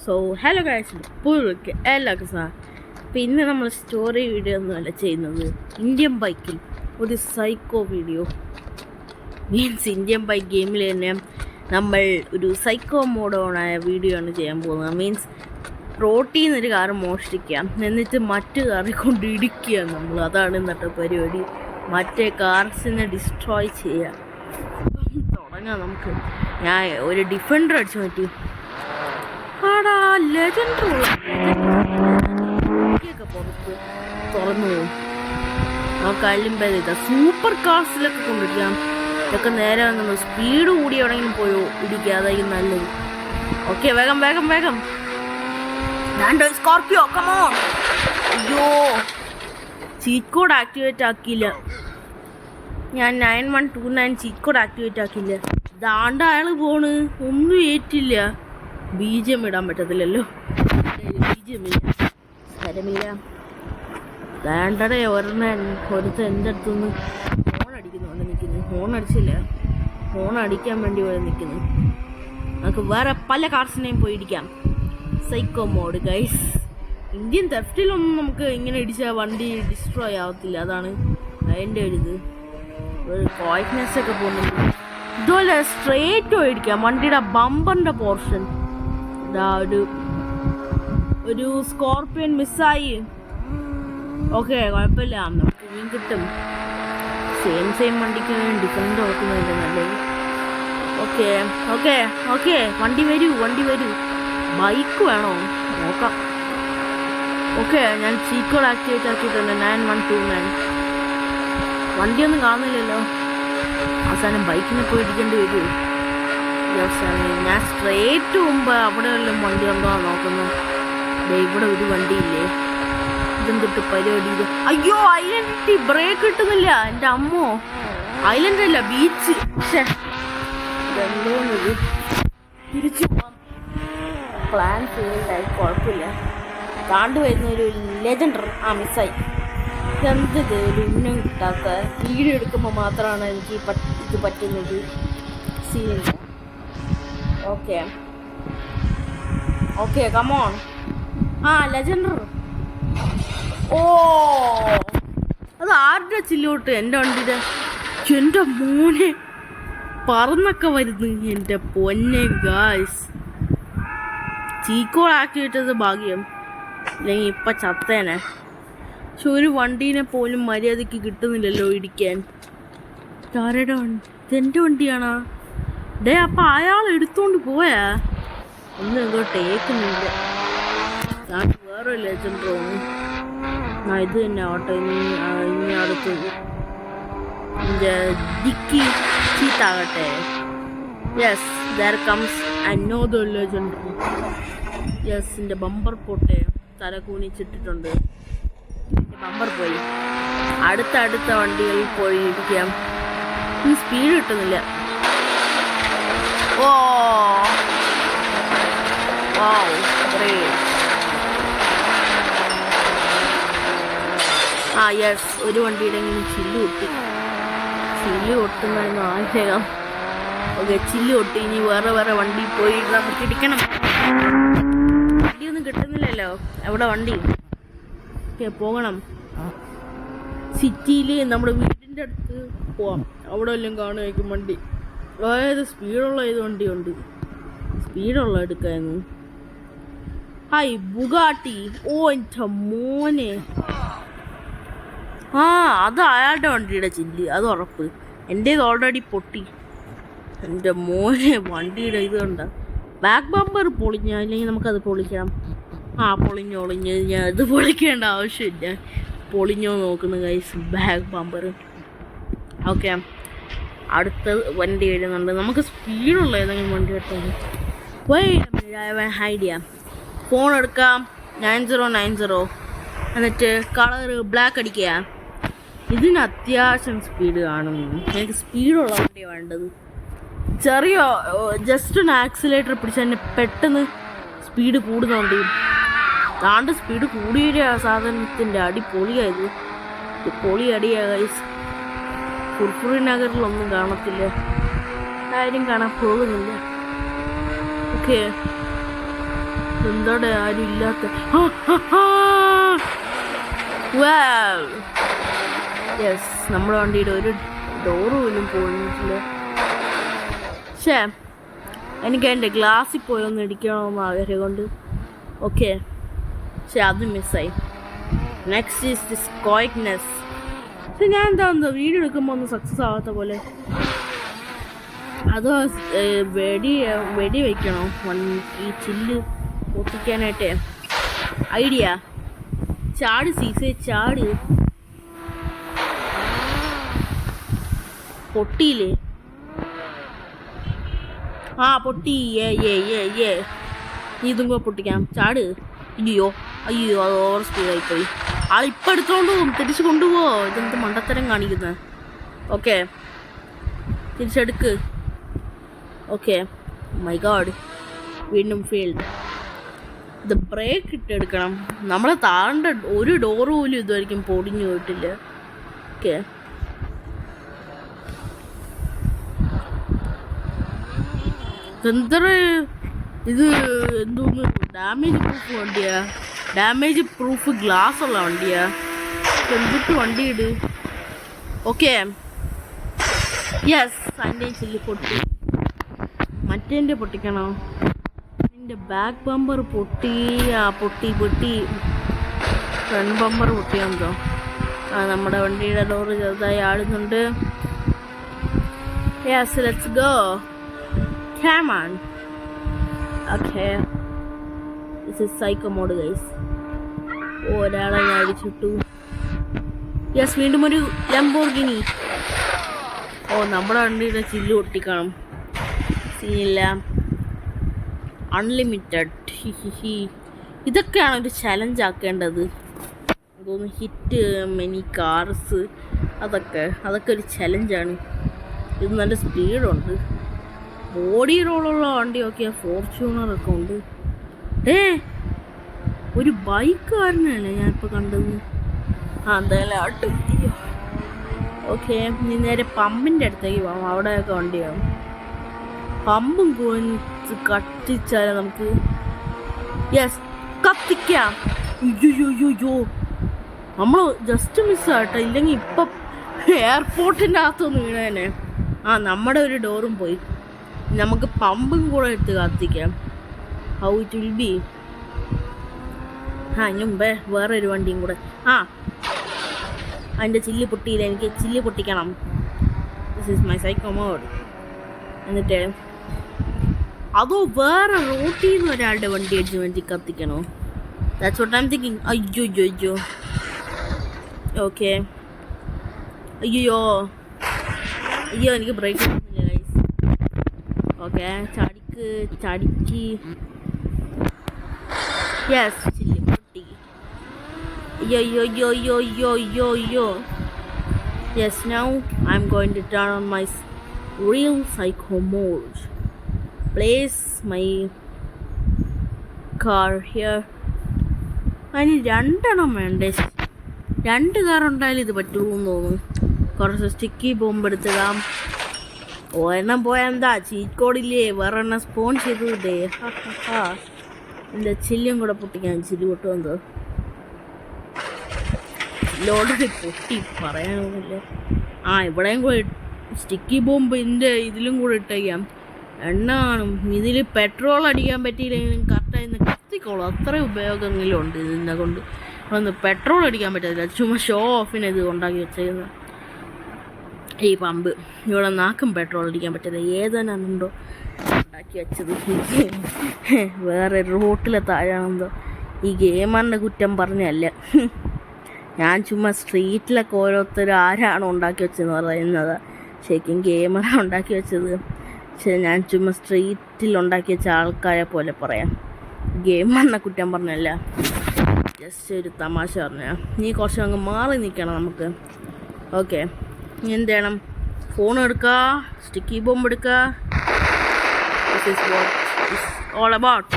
So hello guys, പുള്ളിക്ക് എല്ലാവർക്കും sir. അപ്പോൾ ഇന്ന് നമ്മൾ സ്റ്റോറി വീഡിയോ ഒന്നുമല്ല ചെയ്യുന്നത്, ഇന്ത്യൻ ബൈക്കിൽ ഒരു psycho video. Means Indian bike ഗെയിമിൽ തന്നെ നമ്മൾ ഒരു സൈക്കോ മോഡ് ഓണായ വീഡിയോ ആണ് ചെയ്യാൻ പോകുന്നത്. മീൻസ് റോട്ടിൽ നിന്നൊരു കാറ് മോഷ്ടിക്കാം, എന്നിട്ട് മറ്റു കാറിൽ കൊണ്ട് ഇടിക്കുക നമ്മൾ. അതാണ് ഇന്നത്തെ പരിപാടി. മറ്റേ കാർസിനെ ഡിസ്ട്രോയ് ചെയ്യുക. തുടങ്ങാം നമുക്ക്. ഞാൻ ഒരു ഡിഫൻഡർ അടിച്ചു പറ്റി. പുറത്ത് തുറന്നു പോകും. നമുക്കല്ലും പേരില്ല, സൂപ്പർ കാർസിലൊക്കെ കൊണ്ടിരിക്കാം. ഇതൊക്കെ നേരെ വന്നു സ്പീഡ് കൂടി എവിടെയെങ്കിലും പോയോ ഇടിക്കുക, അതായിരിക്കും നല്ലത്. ഓക്കെ, വേഗം വേഗം വേഗം. Scorpio, come on. അയ്യോ, ചീറ്റ് കോഡ് ആക്ടിവേറ്റ് ആക്കിയില്ല ഞാൻ. 9129 ചീറ്റ് കോഡ് ആക്ടിവേറ്റ് ആക്കിയില്ല. ദാണ്ട അയാൾ പോണ്, ഒന്നും ഏറ്റില്ല. ബീജം ഇടാൻ പറ്റത്തില്ലല്ലോ, ബീജമില്ല, സ്ഥലമില്ല. വേണ്ടടേ ഒരുത്ത എൻ്റെ അടുത്തുനിന്ന് ഹോൺ അടിക്കുന്നുണ്ട് നിൽക്കുന്നത്. ഹോൺ അടിച്ചില്ല, ഹോൺ അടിക്കാൻ വേണ്ടി പോലെ നിൽക്കുന്നു. നമുക്ക് വേറെ പല കാർസിനെയും പോയി ഇടിക്കാം. Psycho mode guys. ഇന്ത്യൻ തെഫ്റ്റിലൊന്നും നമുക്ക് ഇങ്ങനെ ഇടിച്ചാൽ വണ്ടി ഡിസ്ട്രോയ് ആവത്തില്ല. അതാണ് അതിൻ്റെ ഒരു ക്വയറ്റ്നെസ് ഒക്കെ പോകുന്നുണ്ട്. ഇതുപോലെ സ്ട്രേറ്റ് പോയി ഇടിക്കാം. വണ്ടിയുടെ ബമ്പറിൻ്റെ പോർഷൻ ഒരു സ്കോർപ്പിയൻ മിസ്സായി. ഓക്കെ, കുഴപ്പമില്ല, നമുക്ക് ഇനിയും കിട്ടും. സെയിം വണ്ടിക്ക് ഡിഫറെൻ്റ് ഓർക്കുന്നുണ്ട് നല്ലത്. ഓക്കെ ഓക്കെ ഓക്കെ, വണ്ടി വരൂ. ബൈക്ക് വേണോ നോക്കാം. ഓക്കെ, ഞാൻ ചീറ്റ് കോഡ് ആക്ടിവേറ്റ് ആക്കിയിട്ടുണ്ട്. 9129. വണ്ടിയൊന്നും കാണുന്നില്ലല്ലോ. അവസാനം ബൈക്കിനെ പോയി ഇടിക്കേണ്ടി വരൂ. ഞാൻ സ്ട്രേറ്റ് മുമ്പ് അവിടെ വല്ലതും വണ്ടി ഉണ്ടോ നോക്കുന്നത്. ഇവിടെ ഒരു വണ്ടിയില്ലേ, ഇതെന്തിട്ട് പരിപാടി ഇത്. അയ്യോ, ഐലൻഡ് ബ്രേക്ക് കിട്ടുന്നില്ല. എൻ്റെ അമ്മോ, ഐലൻഡ് അല്ല, ബീച്ച്. എന്തോന്നത്, തിരിച്ചു പോവാം. പ്ലാൻ ഫെയിൽഡായി, കുഴപ്പമില്ല. താണ്ട് വരുന്ന ഒരു ലെജൻഡർ മിസ്സായി. എന്ത് ഒരു ഉന്നം കിട്ടാത്ത വീഡിയോ എടുക്കുമ്പോൾ മാത്രമാണ് എനിക്ക് ഇത് പറ്റുന്നത്. സീനില്ല. Okay okay, come on. ലെജൻഡർ. ഓ, അത് ആരുടെ ചില്ലോട്ട്? എൻ്റെ വണ്ടിയുടെ. എൻ്റെ മോനെ, പറന്നൊക്കെ വരുന്നു. എൻ്റെ പൊന്നെ ഗായ്സ്, ചീക്കോ ആക്കിയിട്ടത് ഭാഗ്യം, അല്ലെങ്കിൽ ഇപ്പം ചത്തേനെ. പക്ഷെ ഒരു വണ്ടീനെ പോലും മര്യാദയ്ക്ക് കിട്ടുന്നില്ലല്ലോ ഇടിക്കാൻ. ആരുടെ വണ്ടി? ഇതെൻ്റെ വണ്ടിയാണോ? ഡേ, അപ്പം അയാൾ എടുത്തോണ്ട് പോയാ? ഒന്നും ഇങ്ങോട്ട് ഏക്കുന്നില്ല. വേറെ ലെജൻഡോ? ഇത് തന്നെ ആവട്ടെ. ഇനി അടുത്ത് ഡിക്കി ചീത്താകട്ടെ. Yes, there comes another Legender. Yes, എൻ്റെ ബമ്പർ പോട്ടെ. തല കൂണിച്ചിട്ടിട്ടുണ്ട്, ബമ്പർ പോയി. അടുത്ത വണ്ടികളിൽ പോയി ഇടിക്കാം. സ്പീഡ് കിട്ടുന്നില്ല. ഓ വാവ്, ഗ്രേറ്റ്. യെസ്, ഒരു വണ്ടിയുടെ ചില്ല് പൊട്ടുന്നതെന്ന് ആഗ്രഹം. ഓക്കെ, ചില്ല് പൊട്ടി. ഇനി വേറെ വണ്ടി പോയി നമുക്ക് ഇടിക്കണം. വണ്ടിയൊന്നും കിട്ടുന്നില്ലല്ലോ. എവിടെ വണ്ടി? ഓക്കെ, പോകണം. സിറ്റിയിൽ നമ്മുടെ വീടിൻ്റെ അടുത്ത് പോവാം. അവിടെ എല്ലാം കാണുമായിരിക്കും വണ്ടി. അതായത് സ്പീഡുള്ള ഏത് വണ്ടിയുണ്ട്? സ്പീഡുള്ള എടുക്കായിരുന്നു. Hi, Bugatti. ഓ, എൻ്റെ മോനെ. അത് അയാളുടെ വണ്ടിയുടെ ചില്ല്, അത് ഉറപ്പ്. എൻ്റേത് ഓൾറെഡി പൊട്ടി. എൻ്റെ മോനെ, വണ്ടിയുടെ ഇത് കണ്ട. ബാക്ക് ബമ്പർ പൊളിഞ്ഞ, അല്ലെങ്കിൽ നമുക്കത് പൊളിക്കാം. പൊളിഞ്ഞ് ഞാൻ ഇത് പൊളിക്കേണ്ട ആവശ്യമില്ല. പൊളിഞ്ഞോ നോക്കുന്നു ഗൈസ് ബാക്ക് ബമ്പർ. ഓക്കെ, അടുത്ത വണ്ടി വരുന്നുണ്ട്. നമുക്ക് സ്പീഡുള്ള ഏതെങ്കിലും വണ്ടി എടുത്താൽ ഐഡിയ. ഫോൺ എടുക്കാം, 9090, എന്നിട്ട് കളർ ബ്ലാക്ക് അടിക്കുക. ഇതിന് അത്യാവശ്യം സ്പീഡ് കാണും. എനിക്ക് സ്പീഡുള്ള വണ്ടിയാണ് വേണ്ടത്. ചെറിയ ജസ്റ്റ് ഒന്ന് ആക്സിലേറ്റർ പിടിച്ച് തന്നെ പെട്ടെന്ന് സ്പീഡ് കൂടുന്നുണ്ട്. താണ്ട് സ്പീഡ് കൂടിയ സാധനത്തിൻ്റെ അടി പൊളിയായത്. പൊളി അടിയാ ഗൈസ്. ഫുർഫുറി നഗറിലൊന്നും കാണത്തില്ല, ആരും കാണാൻ പോകുന്നില്ല. ഓക്കെ, എന്താടെ ആരും ഇല്ലാത്ത യെസ് നമ്മുടെ വണ്ടിയുടെ ഒരു ഡോറ് പോലും പോയിട്ടില്ല. പക്ഷേ എനിക്ക് എൻ്റെ ഗ്ലാസ്സിൽ പോയി ഒന്ന് ഇടിക്കണമെന്ന് ആഗ്രഹം കൊണ്ട്. ഓക്കെ, പക്ഷെ അത് മിസ്സായി. Next is this quietness. പക്ഷെ ഞാൻ എന്താ വീഡിയോ എടുക്കുമ്പോൾ ഒന്ന് സക്സസ് ആവാത്ത പോലെ. അത് വെടി വയ്ക്കണോ ഈ ചില്ല് പൊട്ടിക്കാനായിട്ട്? ഐഡിയ, ചാട് സീസേ ചാട്. പൊട്ടിയില്ലേ? ആ പൊട്ടി. ഏ ഇതും കൂടെ പൊട്ടിക്കാം. ചാട്. അയ്യോ അത് ഓവർ സ്പീഡായിപ്പോയി. ആളിപ്പോൾ എടുത്തോണ്ട് പോകും. തിരിച്ച് കൊണ്ടുപോവോ? ഇതെന്ത് മണ്ടത്തരം കാണിക്കുന്നത്? ഓക്കെ, തിരിച്ചെടുക്ക്. ഓക്കെ, മൈ ഗോഡ്, വീണ്ടും ഫീൽഡ്. ഇത് ബ്രേക്ക് ഇട്ടെടുക്കണം. നമ്മളെ താണ്ട ഒരു ഡോറ് പോലും ഇതുവരെയും പൊടിഞ്ഞു പോയിട്ടില്ല. ഓക്കെ, എന്തര ഇത്? എന്തോന്ന് ഡാമേജ് പ്രൂഫ് വണ്ടിയാ? ഡാമേജ് പ്രൂഫ് ഗ്ലാസ് ഉള്ള വണ്ടിയാ? എന്തിട്ട് വണ്ടി ഇട്. ഓക്കെ, യെസ്, അതിൻ്റെ ചില്ലി പൊട്ടി. മറ്റേൻ്റെ പൊട്ടിക്കണോ? എൻ്റെ ബാക്ക് ബമ്പർ പൊട്ടി. പൊട്ടി. ഫ്രണ്ട് ബമ്പർ പൊട്ടിയാന്തോ? നമ്മുടെ വണ്ടിയുടെ ഡോറ് ചെറുതായി ആടുന്നുണ്ട്. Yes, let's go. Come on. Okay. This is psycho mode, guys. ഒരാളെ ഞാൻ അടിച്ചിട്ടു. യെസ്, വീണ്ടും ഒരു ലംബോർഗിനി. നമ്മുടെ വണ്ടിയുടെ ചില്ല് പൊട്ടിക്കണം. സീനില്ല. അൺലിമിറ്റഡ്. ഇതൊക്കെയാണ് ഒരു ചലഞ്ച് ആക്കേണ്ടത്. അതൊന്ന് ഹിറ്റ് മെനി കാർസ്, അതൊക്കെ ഒരു ചലഞ്ചാണ്. ഇത് നല്ല സ്പീഡുണ്ട്. ബോഡി റോളുള്ള വണ്ടിയൊക്കെ ഫോർച്യൂണറൊക്കെ ഉണ്ട്. ഒരു ബൈക്കാരനല്ലേ ഞാനിപ്പോൾ കണ്ടത്. എന്തായാലും ആട്ട്. ഓക്കെ, നീ നേരെ പമ്പിൻ്റെ അടുത്തേക്ക് പോകാം. അവിടെയൊക്കെ വണ്ടിയാണ്. പമ്പും കുഴച്ച് കത്തിച്ചാൽ നമുക്ക് യെസ് കത്തിക്കാം. അയ്യോ, നമ്മൾ ജസ്റ്റ് മിസ്സാട്ടോ. ഇല്ലെങ്കിൽ ഇപ്പം എയർപോർട്ടിൻ്റെ അകത്തൊന്ന് വീണേനെ. നമ്മുടെ ഒരു ഡോറും പോയി. നമുക്ക് പമ്പും കൂടെ എടുത്ത് കത്തിക്കാം. How it will be. അതിന് മുമ്പേ വേറൊരു വണ്ടിയും കൂടെ. അതിൻ്റെ ചില്ലി പൊട്ടിയില്ല. എനിക്ക് ചില്ലി പൊട്ടിക്കണം. This is my psycho mode. എന്നിട്ട് അതോ വേറെ റോട്ടിൽ നിന്ന് ഒരാളുടെ വണ്ടി അടിച്ച് വേണ്ടി കത്തിക്കണോ? That's what I am thinking. അയ്യോ. ഓക്കെ, അയ്യോ എനിക്ക് ബ്രേക്ക് കിട്ടുന്നില്ല ഗൈസ്. ഓക്കെ, ചടിക്ക്. യെസ്, ചില്ലി പൊട്ടി. അയ്യോ. Yes, now I am going to turn on my real psycho mode. Place my car here. അതിന് രണ്ടെണ്ണം വേണ്ടേ? 2 കാർ ഉണ്ടായാലും ഇത് പറ്റുമെന്ന് തോന്നുന്നു. കുറച്ച് സ്റ്റിക്കി ബോംബ് എടുത്തിടാം. ഒരെണ്ണം പോയാൽ എന്താ ചീറ്റ് കോഡില്ലേ? വേറെ എണ്ണം സ്പോൺ ചെയ്തേ. എൻ്റെ ചില്ലും കൂടെ പൊട്ടിക്കാൻ. ചില്ലി പൊട്ടുമെന്തോ? ലോഡ് പൊട്ടി പറയാനൊന്നുമില്ല. ഇവിടെയും കൂടെ സ്റ്റിക്കി ബോംബിൻ്റെ ഇതിലും കൂടെ ഇട്ടേക്കാം. എണ്ണ കാണും. ഇതിൽ പെട്രോൾ അടിക്കാൻ പറ്റിയില്ലെങ്കിലും കറക്റ്റായി കത്തിക്കോളും. അത്ര ഉപയോഗങ്ങളും ഉണ്ട് ഇതിനെ കൊണ്ട്. ഒന്ന് പെട്രോൾ അടിക്കാൻ പറ്റത്തില്ല. ചുമ്മാ ഷോ ഓഫിന് ഇത് ഉണ്ടാക്കി വെച്ചേക്കുന്നത് ഈ പമ്പ്. ഇവിടെ നാക്കും പെട്രോൾ അടിക്കാൻ പറ്റില്ല. ഏതാനുണ്ടോ ഉണ്ടാക്കി വെച്ചത്? വേറെ റോട്ടിലെ താഴാണെന്തോ. ഈ ഗെയിമറിൻ്റെ കുറ്റം പറഞ്ഞല്ല. ഞാൻ ചുമ്മാ സ്ട്രീറ്റിലൊക്കെ ഓരോരുത്തർ ആരാണോ ഉണ്ടാക്കി വെച്ചതെന്ന് പറയുന്നത്. ശരിക്കും ഗെയിമറാണ് ഉണ്ടാക്കി വെച്ചത്. പക്ഷേ ഞാൻ ചുമ്മാ സ്ട്രീറ്റിൽ ഉണ്ടാക്കി വെച്ച ആൾക്കാരെ പോലെ പറയാം. ഗെയിമറിനെ കുറ്റം പറഞ്ഞല്ല, ജസ്റ്റ് ഒരു തമാശ പറഞ്ഞാൽ. നീ കുറച്ച് അങ്ങ് മാറി നിൽക്കണം നമുക്ക്. ഓക്കെ, നീ എന്ത് ചെയ്യണം? ഫോൺ എടുക്കുക, സ്റ്റിക്കി ബോംബ് എടുക്കുക. This is what it's all about.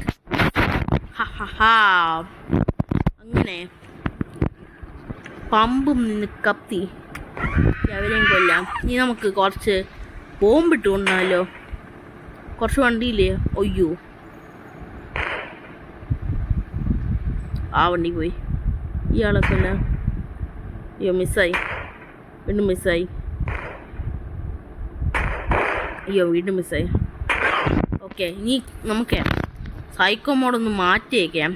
അങ്ങനെ പമ്പും നിന്ന് കത്തി അവരെയും കൊല്ലാം. ഇനി നമുക്ക് കുറച്ച് ബോംബിട്ട് കൊണ്ടാലോ? കുറച്ച് വണ്ടിയില്ലേ? അയ്യോ, ആ വണ്ടി പോയി. ഇയാളൊക്കെ അല്ല. അയ്യോ മിസ്സായി, വീണ്ടും മിസ്സായി. അയ്യോ വീണ്ടും മിസ്സായി. ഓക്കെ, ഇനി നമുക്ക് സൈക്കോ മോഡൊന്ന് മാറ്റിയേക്കാം.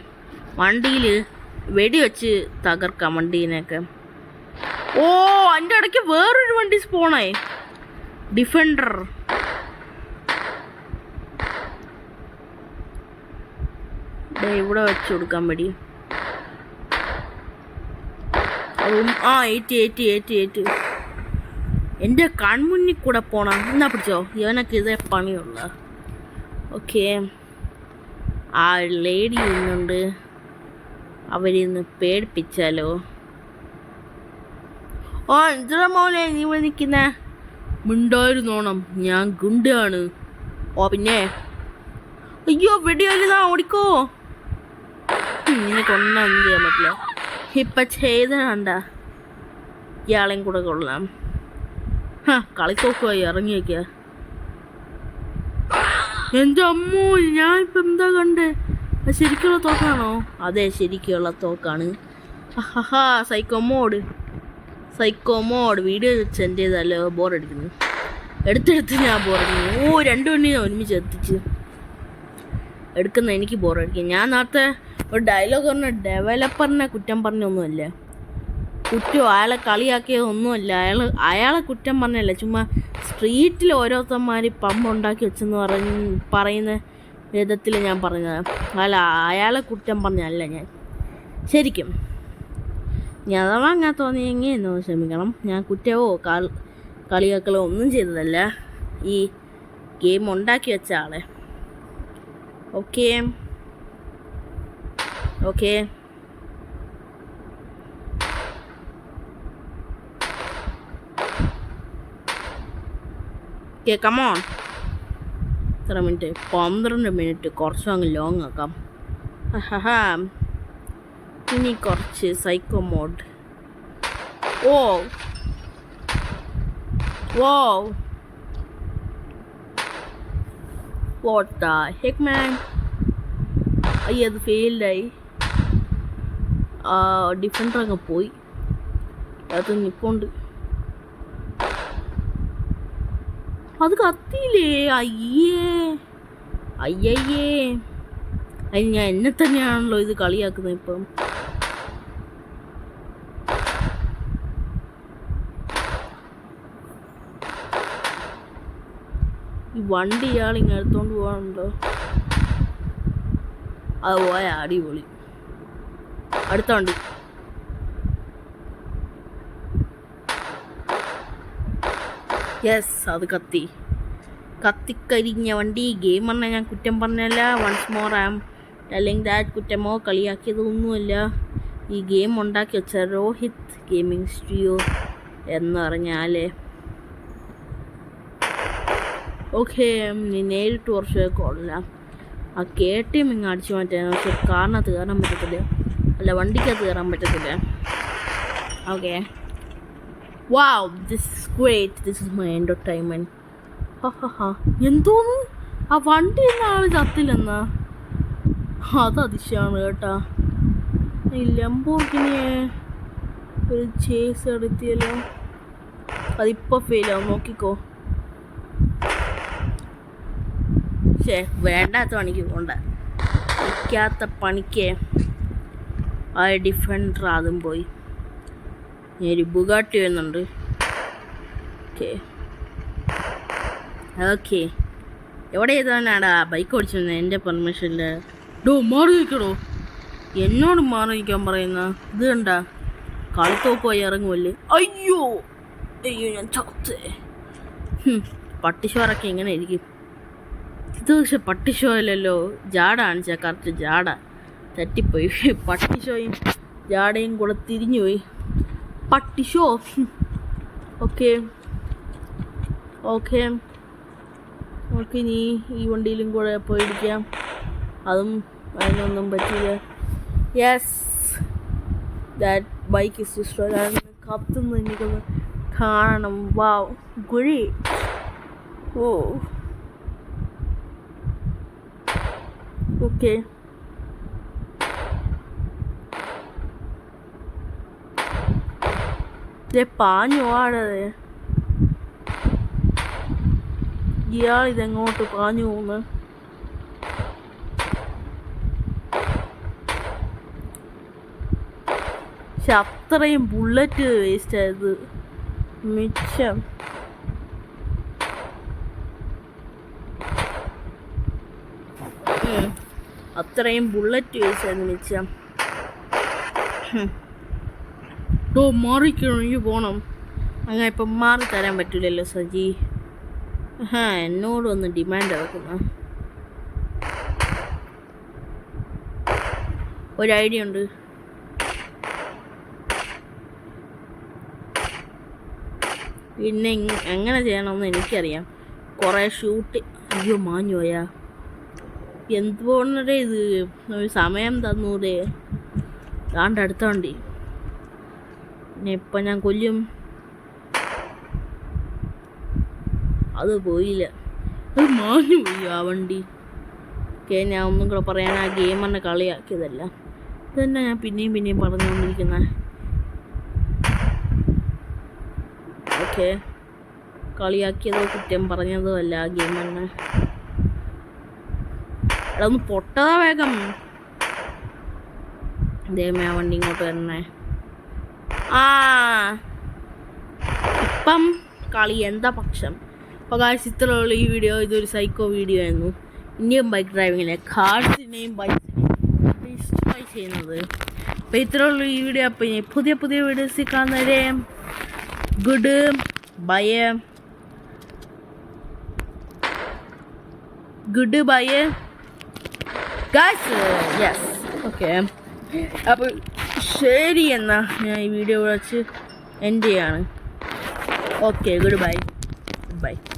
വണ്ടിയിൽ വെടിവെച്ച് തകർക്കാം വണ്ടീനെയൊക്കെ. ഓ, അതിൻ്റെ ഇടയ്ക്ക് വേറൊരു വണ്ടി സ്പോണായി, ഡിഫൻഡർ. ഇവിടെ വെച്ച് കൊടുക്കാൻ വേണ്ടി. അതും ഏറ്റ് എൻ്റെ കൺമുന്നിൽ കൂടെ പോണം. എന്നാ പിടിച്ചോ, ഇവനൊക്കെ ഇതേ പണിയുള്ള. ഓക്കെ, ആ ലേഡി ഇന്നുണ്ട്, അവരിന്ന് പേടിപ്പിച്ചാലോ. ഓ എന്തിനാ മോനെ നീ ഇവിടെ നിൽക്കുന്ന? മിണ്ടായിരുന്നോണം, ഞാൻ ഗുണ്ടയാണ്. ഓ പിന്നെ അയ്യോ വെടിയല്ലാ, ഓടിക്കോ. നിനക്കൊന്നും എന്ത് ചെയ്യാൻ പറ്റില്ല. ഇപ്പം ചെയ്തണ്ട, ഇയാളെയും കൂടെ കൊള്ളാം. കളിത്തോക്കുമായി ഇറങ്ങി വയ്ക്കുക. എൻ്റെ അമ്മോ, ഞാൻ ഇപ്പം എന്താ കണ്ടേ? ശരിക്കുള്ള തോക്കാണോ? അതെ, ശരിക്കുള്ള തോക്കാണ്. സൈക്കോ മോഡ് വീഡിയോ സെൻഡ് ചെയ്താലോ? ബോറടിക്കുന്നു. എടുത്തെടുത്ത് ഞാൻ ബോറടിക്കുന്നു. ഓ, രണ്ടു മണിനെ ഒരുമിച്ച് എത്തിച്ച് എടുക്കുന്ന എനിക്ക് ബോറടിക്കും. ഞാൻ നേരത്തെ ഒരു ഡയലോഗ് പറഞ്ഞ ഡെവലപ്പറിനെ കുറ്റം പറഞ്ഞൊന്നുമല്ല, കുറ്റം അയാളെ കളിയാക്കിയതൊന്നുമല്ല, അയാളെ കുറ്റം പറഞ്ഞല്ല. ചുമ്മാ സ്ട്രീറ്റിൽ ഓരോരുത്തന്മാർ പമ്പ് ഉണ്ടാക്കി വെച്ചെന്ന് പറയുന്ന വിധത്തിൽ ഞാൻ പറഞ്ഞത്. അല്ല, അയാളെ കുറ്റം പറഞ്ഞല്ല ഞാൻ. ശരിക്കും ഞാൻ അഥവാ അങ്ങനെ തോന്നിയെങ്കിൽ എന്നോ ക്ഷമിക്കണം. ഞാൻ കുറ്റമോ കളിയാക്കലോ ഒന്നും ചെയ്തതല്ല, ഈ ഗെയിം ഉണ്ടാക്കി വെച്ച ആളെ. Okay okay come on. എത്ര മിനിറ്റ്? 12 മിനിറ്റ്. കുറച്ചും അങ്ങ് ലോങ് ആക്കാം. ഇനി കുറച്ച് psycho mode. Oh what the heck man. അയ്യ, അത് ഫെയിൽഡായി. ഡിഫൻഡർ അങ്ങ് പോയി. അത് നിപ്പോണ്ട്. അത് കത്തിയില്ലേ? അയ്യയ്യേ, അതിന് ഞാൻ എന്നെ തന്നെയാണല്ലോ ഇത് കളിയാക്കുന്നത് ഇപ്പം. ഈ വണ്ടി ഇയാളിങ്ങനെ എടുത്തോണ്ട് പോകാനുണ്ടോ? അത് പോയ അടിപൊളി. അടുത്ത വണ്ടി. യെസ്, അത് കത്തിക്കരിഞ്ഞ വണ്ടി. ഗെയിം പറഞ്ഞാൽ ഞാൻ കുറ്റം പറഞ്ഞല്ല. Once more I am telling that. കുറ്റമോ കളിയാക്കിയതൊന്നുമല്ല. ഈ ഗെയിം ഉണ്ടാക്കി വെച്ച രോഹിത് ഗെയിമിംഗ് സ്റ്റുഡിയോ എന്ന് പറഞ്ഞാൽ ഓക്കെ, നീ നേരിട്ട് കുറച്ച് കൊള്ളാം. ആ KTM ഇങ്ങ് അടിച്ചു മാറ്റാൻ. പക്ഷെ കാറിനകത്ത് കയറാൻ പറ്റത്തില്ല, അല്ല വണ്ടിക്കകത്ത് കയറാൻ പറ്റത്തില്ല. Okay, wow, this is great. This is my entertainment. എന്തോന്ന്, ആ വണ്ടി എന്ന ആൾ ചത്തില്ലെന്നാ? അത് അതിശയമാണ് കേട്ടാ. ഈ ലംബോർഗിനിയെ ഒരു ചേസ് എടുത്തിയല്ലോ. അതിപ്പോൾ ഫെയിലാവും, നോക്കിക്കോ. വേണ്ടാത്ത പണിക്ക് പോണ്ട, വയ്ക്കാത്ത പണിക്ക്. ആ ഡിഫൻഡർ അതും പോയി. ഒരു ബുഗാട്ടി വരുന്നുണ്ട്. ഓക്കെ എവിടെ ചെയ്തവനാടാ ബൈക്ക് ഓടിച്ചിരുന്നത് എൻ്റെ പെർമിഷനിൽ? മാറി നിൽക്കണോ? എന്നോട് മാറി നിൽക്കാൻ പറയുന്ന ഇത് കണ്ടാ? കളിത്തോക്കുമായി ഇറങ്ങുമല്ലേ? അയ്യോ ഞാൻ ചത്തേ. പട്ടിഷോറൊക്കെ എങ്ങനെ ഇരിക്കും? ഇത് പക്ഷെ പട്ടിഷോ അല്ലല്ലോ, ജാട കാണിച്ചാ. കറക്റ്റ് ജാട തെറ്റിപ്പോയി. പട്ടിഷോയും ജാടയും കൂടെ തിരിഞ്ഞു പോയി. പട്ടിഷോ. ഓക്കെ നമുക്ക് ഇനി ഈ വണ്ടിയിലും കൂടെ പോയിരിക്കാം. അതും അതിനൊന്നും പറ്റില്ല. Yes, that bike is destroyed. കത്തുന്നു, എനിക്കൊന്ന് കാണണം. വാവ്, ഗുഴി. ഓ ഓക്കെ പാഞ്ഞു പോവാടേ. ഇയാളിതെങ്ങോട്ട് പാഞ്ഞു പോകുന്നു? പക്ഷെ അത്രയും ബുള്ളറ്റ് വേസ്റ്റ് ആയത് മിച്ചം. അത്രയും ബുള്ളറ്റ് വേസ്റ്റ് ആയത് മിച്ചം. മാറിക്കണമെങ്കിൽ പോണം. അങ്ങനെ ഇപ്പം മാറി തരാൻ പറ്റില്ലല്ലോ സജി. എന്നോടൊന്ന് ഡിമാൻഡ് ഇറക്കുന്ന ഒരു ഐഡിയ ഉണ്ട്. പിന്നെ എങ്ങനെ ചെയ്യണമെന്ന് എനിക്കറിയാം. കുറേ ഷൂട്ട്. അയ്യോ മാഞ്ഞു പോയാ. എന്തുകൊണ്ടേ ഇത് ഒരു സമയം തന്നൂടെ. താണ്ട് അടുത്ത വണ്ടി. പിന്നെ ഇപ്പം ഞാൻ കൊല്ലും. അത് പോയില്ല, അത് മാഞ്ഞു പോയി ആ വണ്ടി. ഓക്കെ, ഞാൻ ഒന്നും കൂടെ പറയാൻ ആ ഗെയിമറിനെ കളിയാക്കിയതല്ല. ഇതന്നെ ഞാൻ പിന്നെയും പറഞ്ഞുകൊണ്ടിരിക്കുന്നത്. ഓക്കെ, കളിയാക്കിയതോ കുറ്റം പറഞ്ഞതോ അല്ല ആ ഗെയിമറിനെ. എടാ ഒന്ന് പൊട്ടതാ വേഗം. ദൈവമേ, ആ വണ്ടി ഇങ്ങോട്ട് വരണേ. ഇപ്പം കളി എന്താ പക്ഷം. അപ്പോൾ കാശ് ഇത്രയുള്ള ഈ വീഡിയോ ഇതൊരു സൈക്കോ വീഡിയോ ആയിരുന്നു. ഇനിയും ബൈക്ക് ഡ്രൈവിങ്ങിലെ കാർസിനെയും ബൈക്കിനെയും ഇഷ്ടമായി ചെയ്യുന്നത്. അപ്പോൾ ഇത്രയുള്ള ഈ വീഡിയോ. അപ്പോൾ ഇനി പുതിയ വീഡിയോസിൽ കാണുന്നവരെ good bye guys. Yes, okay. അപ്പോൾ ശരി എന്നാ ഞാൻ ഈ വീഡിയോ വെച്ച് എൻഡ് ചെയ്യാണ്. Okay, good bye.